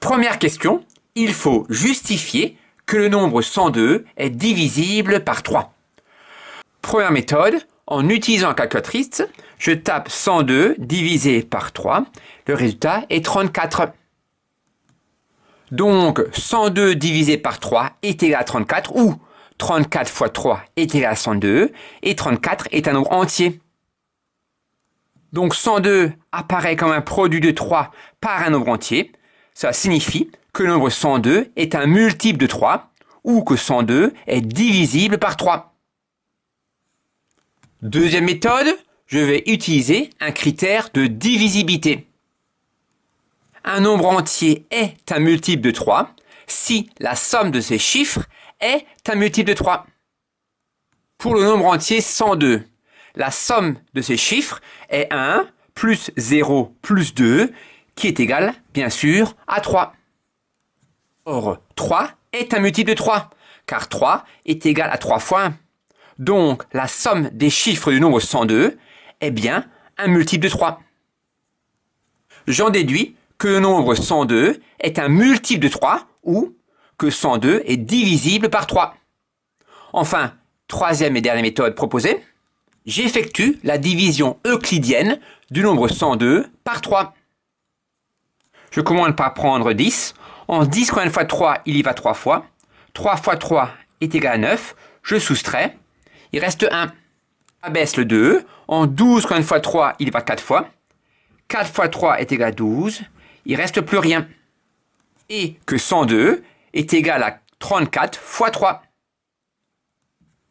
Première question, il faut justifier que le nombre 102 est divisible par 3. Première méthode, en utilisant la calculatrice, je tape 102 divisé par 3. Le résultat est 34. Donc 102 divisé par 3 est égal à 34, ou 34 fois 3 est égal à 102, et 34 est un nombre entier. Donc 102 apparaît comme un produit de 3 par un nombre entier. Ça signifie que le nombre 102 est un multiple de 3, ou que 102 est divisible par 3. Deuxième méthode, je vais utiliser un critère de divisibilité. Un nombre entier est un multiple de 3 si la somme de ses chiffres est un multiple de 3. Pour le nombre entier 102, la somme de ses chiffres est 1 plus 0 plus 2, qui est égal, bien sûr, à 3. Or, 3 est un multiple de 3, car 3 est égal à 3 fois 1. Donc, la somme des chiffres du nombre 102 est bien un multiple de 3. J'en déduis que le nombre 102 est un multiple de 3, ou que 102 est divisible par 3. Enfin, troisième et dernière méthode proposée, j'effectue la division euclidienne du nombre 102 par 3. Je commence par prendre 10. En 10 combien de fois 3, il y va 3 fois. 3 fois 3 est égal à 9. Je soustrais. Il reste 1. Abaisse le 2. En 12 combien de fois 3, il y va 4 fois. 4 fois 3 est égal à 12. Il ne reste plus rien. Et que 102 est égal à 34 fois 3.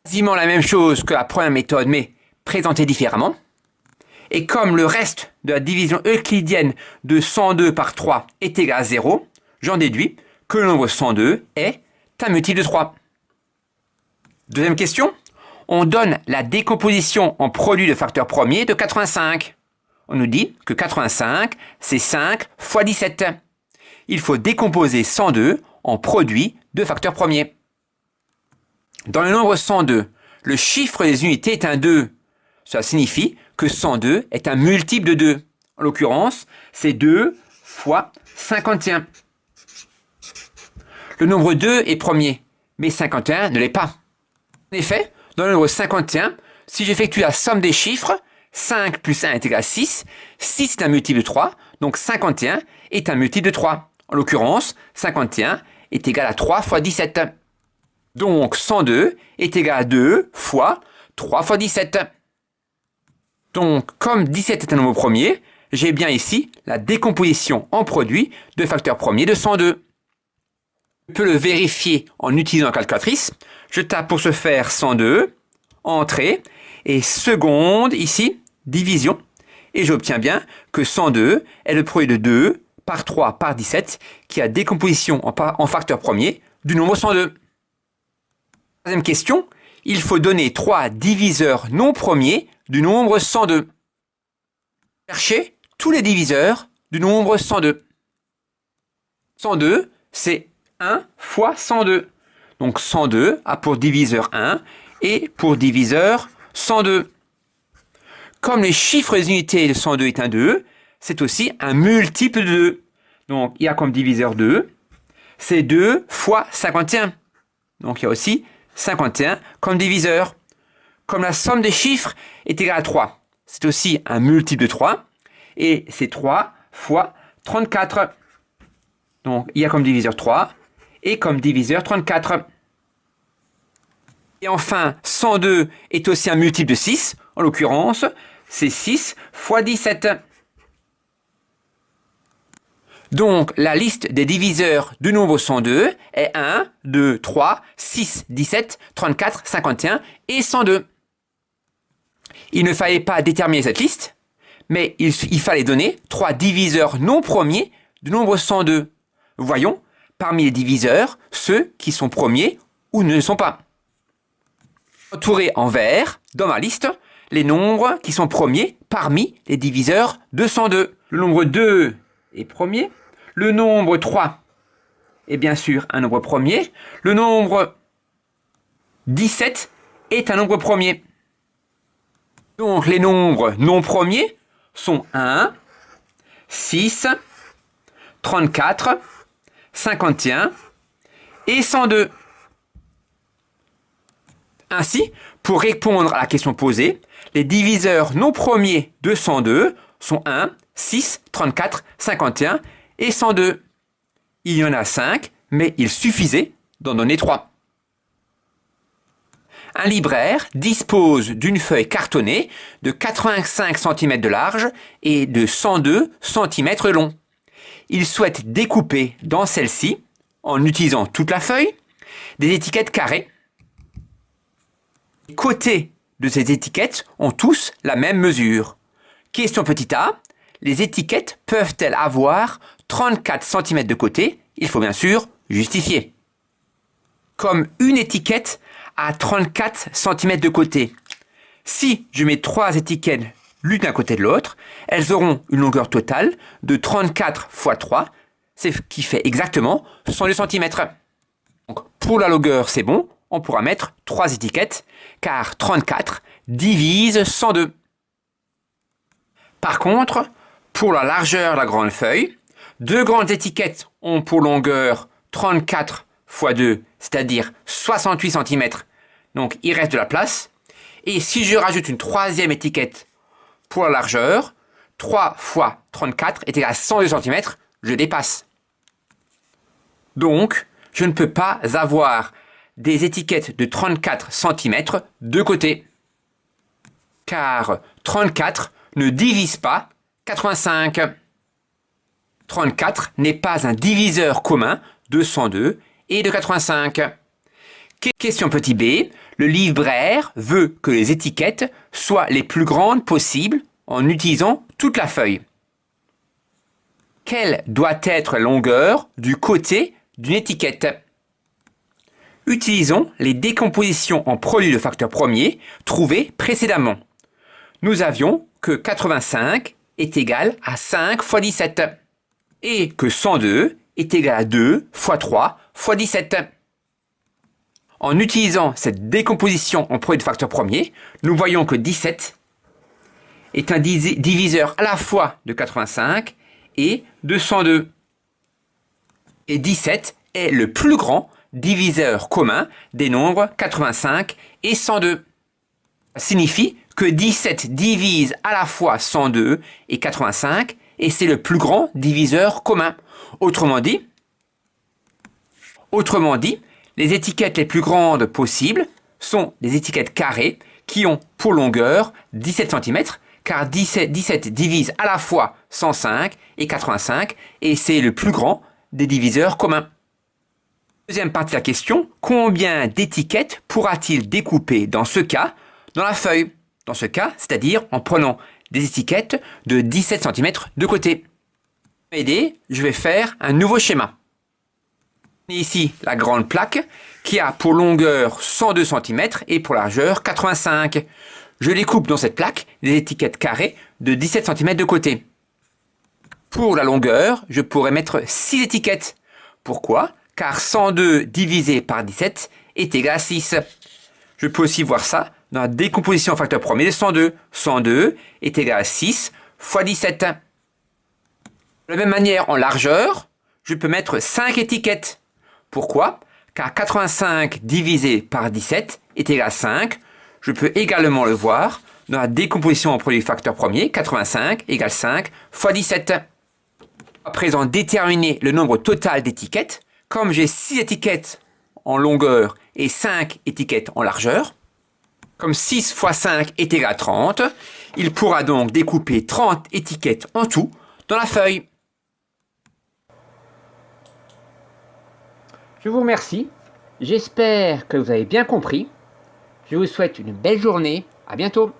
Quasiment la même chose que la première méthode, mais présentée différemment. Et comme le reste de la division euclidienne de 102 par 3 est égal à 0, j'en déduis que le nombre 102 est un multiple de 3. Deuxième question, on donne la décomposition en produit de facteurs premiers de 85. On nous dit que 85, c'est 5 fois 17. Il faut décomposer 102 en produit de facteurs premiers. Dans le nombre 102, le chiffre des unités est un 2. Cela signifie que 102 est un multiple de 2. En l'occurrence, c'est 2 fois 51. Le nombre 2 est premier, mais 51 ne l'est pas. En effet, dans le nombre 51, si j'effectue la somme des chiffres, 5 plus 1 est égal à 6. 6 est un multiple de 3, donc 51 est un multiple de 3. En l'occurrence, 51 est égal à 3 fois 17. Donc 102 est égal à 2 fois 3 fois 17. Donc, comme 17 est un nombre premier, j'ai bien ici la décomposition en produit de facteurs premiers de 102. Je peux le vérifier en utilisant la calculatrice. Je tape pour ce faire 102, entrée, et seconde, ici, division. Et j'obtiens bien que 102 est le produit de 2 par 3 par 17, qui a décomposition en facteurs premiers du nombre 102. Troisième question, il faut donner 3 diviseurs non premiers du nombre 102. Cherchez tous les diviseurs du nombre 102. 102, c'est 1 fois 102. Donc 102 a pour diviseur 1 et pour diviseur 102. Comme les chiffres des unités de 102 est un 2, c'est aussi un multiple de 2. Donc il y a comme diviseur 2, c'est 2 fois 51. Donc il y a aussi 51 comme diviseur. Comme la somme des chiffres est égale à 3, c'est aussi un multiple de 3, et c'est 3 fois 34. Donc il y a comme diviseur 3, et comme diviseur 34. Et enfin, 102 est aussi un multiple de 6, en l'occurrence, c'est 6 fois 17. Donc, la liste des diviseurs du nombre 102 est 1, 2, 3, 6, 17, 34, 51 et 102. Il ne fallait pas déterminer cette liste, mais il fallait donner 3 diviseurs non premiers du nombre 102. Voyons, parmi les diviseurs, ceux qui sont premiers ou ne le sont pas. Entourer en vert, dans ma liste, les nombres qui sont premiers parmi les diviseurs de 102. Le nombre 2 est premier. Le nombre 3 est bien sûr un nombre premier. Le nombre 17 est un nombre premier. Donc les nombres non premiers sont 1, 6, 34 51 et 102. Ainsi, pour répondre à la question posée, les diviseurs non premiers de 102 sont 1, 6, 34, 51 et 102. Il y en a 5, mais il suffisait d'en donner 3. Un libraire dispose d'une feuille cartonnée de 85 cm de large et de 102 cm long. Il souhaite découper dans celle-ci, en utilisant toute la feuille, des étiquettes carrées. Les côtés de ces étiquettes ont tous la même mesure. Question petit a, les étiquettes peuvent-elles avoir 34 cm de côté? Il faut bien sûr justifier. Comme une étiquette a 34 cm de côté, si je mets 3 étiquettes l'une à côté de l'autre, elles auront une longueur totale de 34 x 3, ce qui fait exactement 102 cm. Donc, pour la longueur, c'est bon, on pourra mettre 3 étiquettes, car 34 divise 102. Par contre, pour la largeur de la grande feuille, 2 grandes étiquettes ont pour longueur 34 x 2, c'est-à-dire 68 cm. Donc il reste de la place. Et si je rajoute une troisième étiquette pour la largeur, 3 x 34 est égal à 102 cm, je dépasse. Donc, je ne peux pas avoir des étiquettes de 34 cm de côté. Car 34 ne divise pas 85. 34 n'est pas un diviseur commun de 102 et de 85. Question petit b, le libraire veut que les étiquettes soient les plus grandes possibles en utilisant toute la feuille. Quelle doit être la longueur du côté d'une étiquette? Utilisons les décompositions en produits de facteurs premiers trouvées précédemment. Nous avions que 85 est égal à 5 x 17 et que 102 est égal à 2 x 3 x 17. En utilisant cette décomposition en produits de facteurs premiers, nous voyons que 17 est un diviseur à la fois de 85 et de 102. Et 17 est le plus grand diviseur commun des nombres 85 et 102. Ça signifie que 17 divise à la fois 102 et 85 et c'est le plus grand diviseur commun. Autrement dit, les étiquettes les plus grandes possibles sont des étiquettes carrées qui ont pour longueur 17 cm, car 17 divise à la fois 105 et 85, et c'est le plus grand des diviseurs communs. Deuxième partie de la question, combien d'étiquettes pourra-t-il découper dans ce cas dans la feuille? Dans ce cas, c'est-à-dire en prenant des étiquettes de 17 cm de côté. Pour m'aider, je vais faire un nouveau schéma. Ici, la grande plaque qui a pour longueur 102 cm et pour largeur 85. Je découpe dans cette plaque des étiquettes carrées de 17 cm de côté. Pour la longueur, je pourrais mettre 6 étiquettes. Pourquoi? Car 102 divisé par 17 est égal à 6. Je peux aussi voir ça dans la décomposition en facteur premier de 102. 102 est égal à 6 x 17. De la même manière, en largeur, je peux mettre 5 étiquettes. Pourquoi? Car 85 divisé par 17 est égal à 5. Je peux également le voir dans la décomposition en produit facteur premier. 85 égale 5 x 17. À présent, déterminer le nombre total d'étiquettes. Comme j'ai 6 étiquettes en longueur et 5 étiquettes en largeur, comme 6 x 5 est égal à 30, il pourra donc découper 30 étiquettes en tout dans la feuille. Je vous remercie. J'espère que vous avez bien compris. Je vous souhaite une belle journée. À bientôt.